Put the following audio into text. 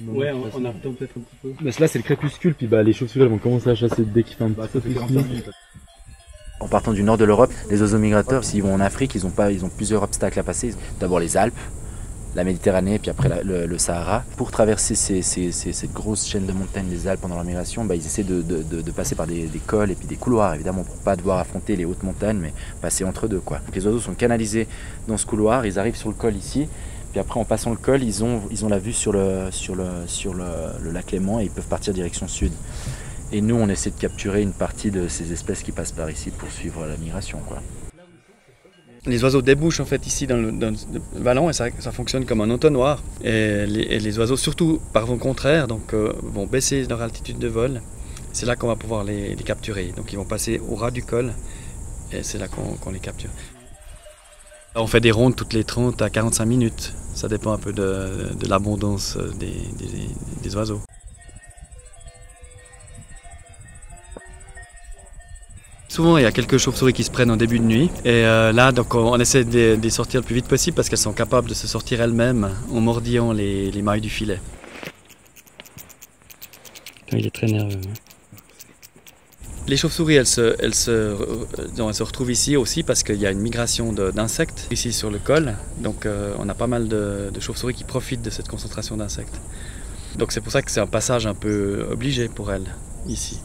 Ouais, en arrêtant peut-être un petit peu. Mais là c'est le crépuscule, puis bah les chauves-souris elles vont commencer à chasser dès qu'il fait un petit peu plus nuit. En partant du nord de l'Europe, les oiseaux migrateurs, s'ils vont en Afrique, ils ont plusieurs obstacles à passer. D'abord les Alpes, la Méditerranée, puis après le Sahara. Pour traverser cette grosse chaîne de montagnes des Alpes pendant leur migration, ils essaient de passer par des cols et puis des couloirs, évidemment, pour pas devoir affronter les hautes montagnes, mais passer entre deux, quoi. Donc les oiseaux sont canalisés dans ce couloir, ils arrivent sur le col ici, puis après en passant le col, ils ont la vue sur le lac Léman et ils peuvent partir direction sud. Et nous, on essaie de capturer une partie de ces espèces qui passent par ici pour suivre la migration, quoi. Les oiseaux débouchent en fait ici dans le vallon et ça fonctionne comme un entonnoir. Et les oiseaux, surtout par vent contraire, donc, vont baisser leur altitude de vol. C'est là qu'on va pouvoir les capturer. Donc ils vont passer au ras du col et c'est là qu'on les capture. On fait des rondes toutes les 30 à 45 minutes. Ça dépend un peu de l'abondance des oiseaux. Souvent, il y a quelques chauves-souris qui se prennent en début de nuit. Et là, donc, on essaie de les sortir le plus vite possible parce qu'elles sont capables de se sortir elles-mêmes en mordillant les mailles du filet. Il est très nerveux. Les chauves-souris, elles se retrouvent ici aussi parce qu'il y a une migration d'insectes ici sur le col. Donc, on a pas mal de chauves-souris qui profitent de cette concentration d'insectes. Donc, c'est pour ça que c'est un passage un peu obligé pour elles ici.